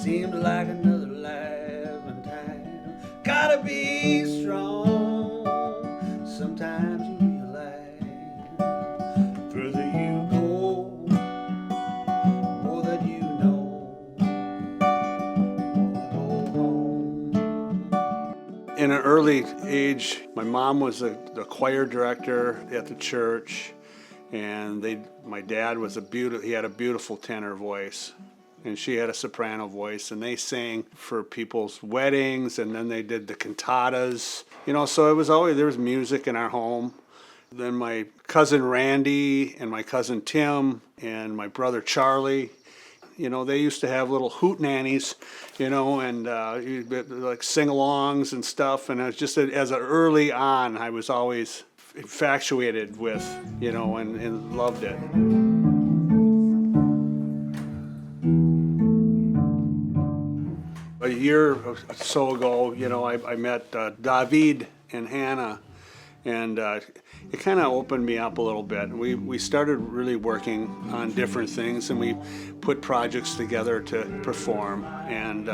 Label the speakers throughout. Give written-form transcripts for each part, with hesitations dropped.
Speaker 1: Seems like another lifetime. Gotta be strong. Sometimes you realize further you go, more that you know. In an early age, my mom was the choir director at the church, and my dad was he had a beautiful tenor voice, and she had a soprano voice, and they sang for people's weddings, and then they did the cantatas, so it was always, there was music in our home. Then my cousin Randy and my cousin Tim and my brother Charlie, they used to have little hootenannies, and like sing-alongs and stuff. And I was just, as early on, I was always infatuated with, and loved it. A year or so ago, I met David and Hannah, and it kind of opened me up a little bit. We started really working on different things, and we put projects together to perform, and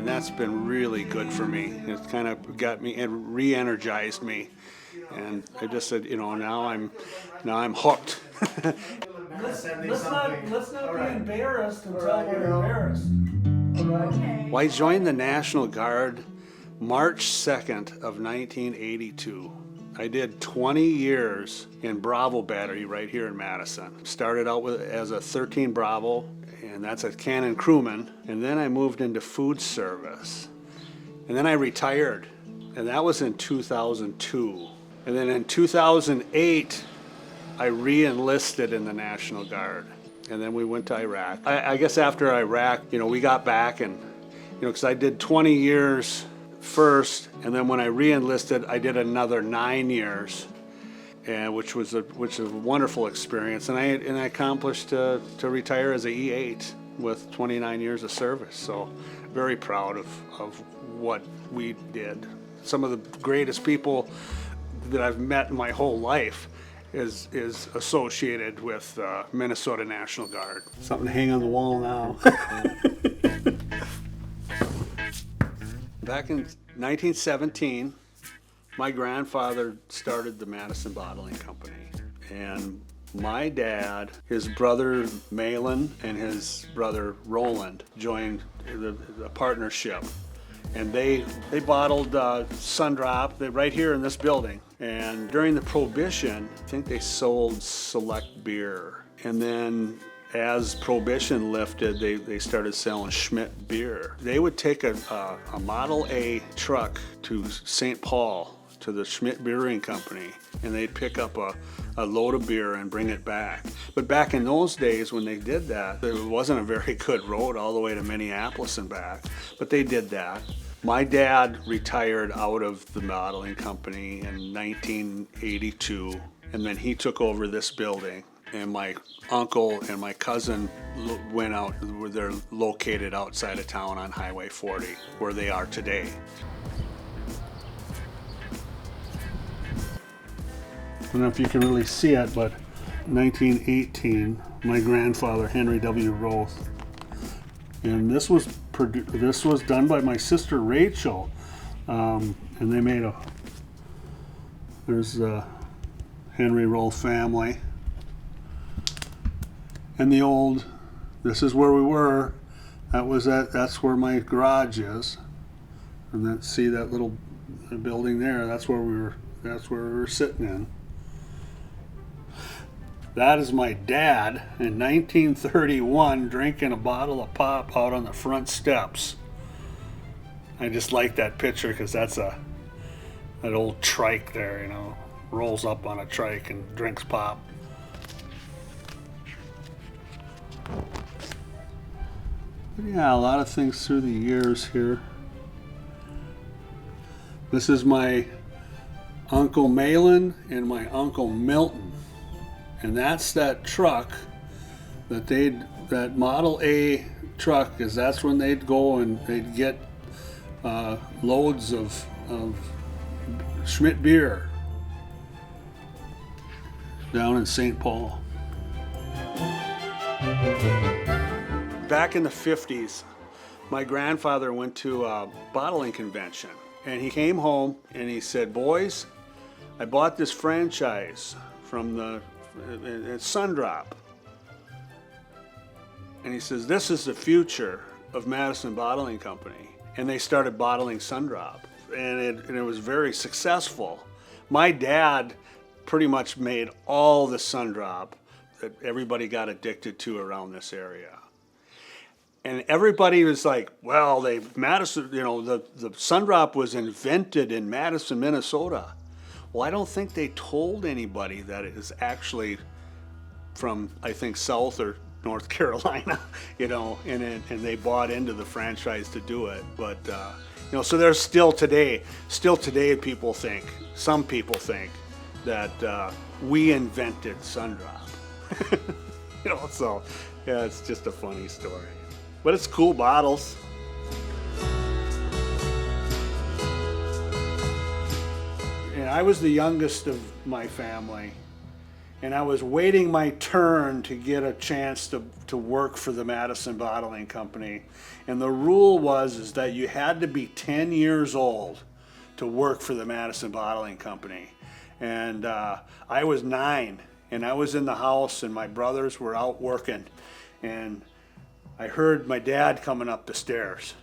Speaker 1: that's been really good for me. It kind of got me and re-energized me, and I just said, now I'm hooked.
Speaker 2: Let's not be embarrassed until we're embarrassed. Okay.
Speaker 1: Well, I joined the National Guard March 2nd of 1982. I did 20 years in Bravo Battery right here in Madison. Started out as a 13 Bravo, and that's a cannon crewman. And then I moved into food service. And then I retired, and that was in 2002. And then in 2008, I re-enlisted in the National Guard. And then we went to Iraq. I guess after Iraq, we got back, and, because I did 20 years first, and then when I re-enlisted, I did another 9 years, and which was a wonderful experience. And I accomplished to retire as a E8 with 29 years of service. So very proud of what we did. Some of the greatest people that I've met in my whole life is associated with Minnesota National Guard. Something to hang on the wall now. Back in 1917, my grandfather started the Madison Bottling Company, and my dad, his brother Malin, and his brother Roland joined the partnership, and they bottled Sundrop right here in this building. And during the Prohibition, I think they sold select beer, and then as Prohibition lifted, they started selling Schmidt beer. They would take a Model A truck to St. Paul, to the Schmidt Brewing Company, and they'd pick up a load of beer and bring it back. But back in those days when they did that, there wasn't a very good road all the way to Minneapolis and back, but they did that. My dad retired out of the bottling company in 1982, and then he took over this building. And my uncle and my cousin went out, they're located outside of town on Highway 40, where they are today. I don't know if you can really see it, but 1918, my grandfather, Henry W. Roth, and this was done by my sister Rachel, and they made there's the Henry Roth family. And this is where we were. That's where my garage is. And then see that little building there, that's where we were sitting in. That is my dad in 1931 drinking a bottle of pop out on the front steps. I just like that picture because that's that old trike there, rolls up on a trike and drinks pop. Yeah, a lot of things through the years here. This is my Uncle Malin and my Uncle Milton. And that's that truck that Model A truck, is that's when they'd go and they'd get loads of Schmidt beer down in St. Paul. Back in the 50s, my grandfather went to a bottling convention, and he came home and he said, "Boys, I bought this franchise from it's Sundrop." And he says, "This is the future of Madison Bottling Company." And they started bottling Sundrop, and it was very successful. My dad pretty much made all the Sundrop that everybody got addicted to around this area. And everybody was like, well, Madison, the Sundrop was invented in Madison, Minnesota. Well, I don't think they told anybody that it is actually from, I think, South or North Carolina, and they bought into the franchise to do it. But, so there's still today, some people think that we invented Sundrop. So yeah, it's just a funny story. But it's cool bottles. And I was the youngest of my family, and I was waiting my turn to get a chance to work for the Madison Bottling Company. And the rule is that you had to be 10 years old to work for the Madison Bottling Company. And I was 9, and I was in the house, and my brothers were out working, and I heard my dad coming up the stairs,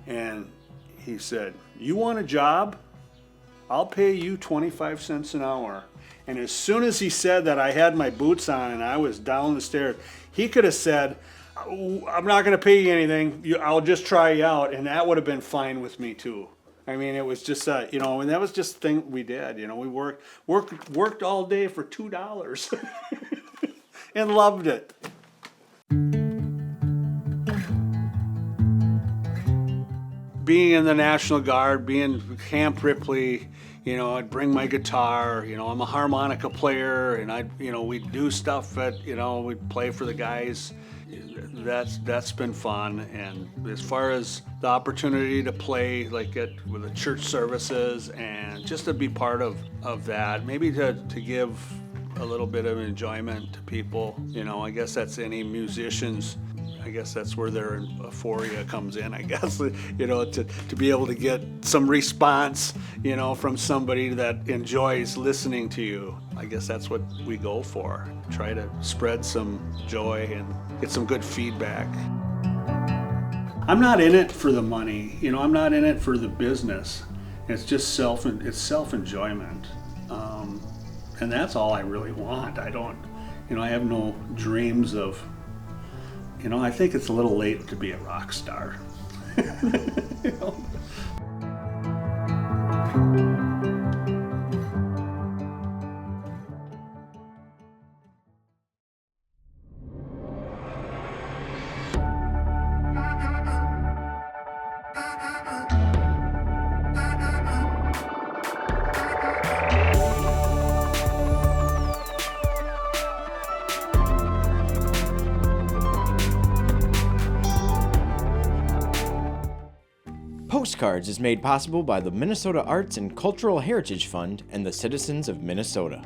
Speaker 1: and he said, "You want a job? I'll pay you 25 cents an hour." And as soon as he said that, I had my boots on and I was down the stairs. He could have said, "I'm not going to pay you anything. I'll just try you out," and that would have been fine with me too. I mean, it was just, and that was just the thing we did. We worked all day for $2 and loved it. Being in the National Guard, being Camp Ripley, I'd bring my guitar. I'm a harmonica player, and we'd do stuff we'd play for the guys. That's been fun. And as far as the opportunity to play with the church services and just to be part of that, maybe to give a little bit of enjoyment to people, I guess that's any musicians. I guess that's where their euphoria comes in, I guess, to be able to get some response, from somebody that enjoys listening to you. I guess that's what we go for. Try to spread some joy and get some good feedback. I'm not in it for the money, I'm not in it for the business. It's just self-enjoyment. And that's all I really want. I don't, I have no dreams of, I think it's a little late to be a rock star.
Speaker 3: Postcards is made possible by the Minnesota Arts and Cultural Heritage Fund and the citizens of Minnesota.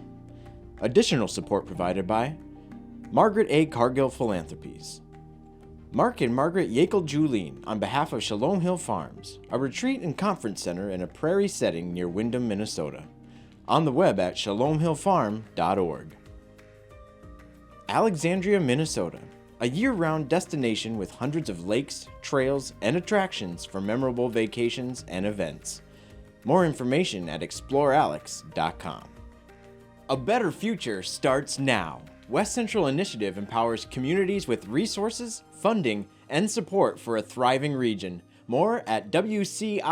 Speaker 3: Additional support provided by Margaret A. Cargill Philanthropies, Mark and Margaret Yackel-Julien on behalf of Shalom Hill Farms, a retreat and conference center in a prairie setting near Windham, Minnesota. On the web at shalomhillfarm.org. Alexandria, Minnesota, a year-round destination with hundreds of lakes, trails, and attractions for memorable vacations and events. More information at explorealex.com. A better future starts now. West Central Initiative empowers communities with resources, funding, and support for a thriving region. More at wcif.org.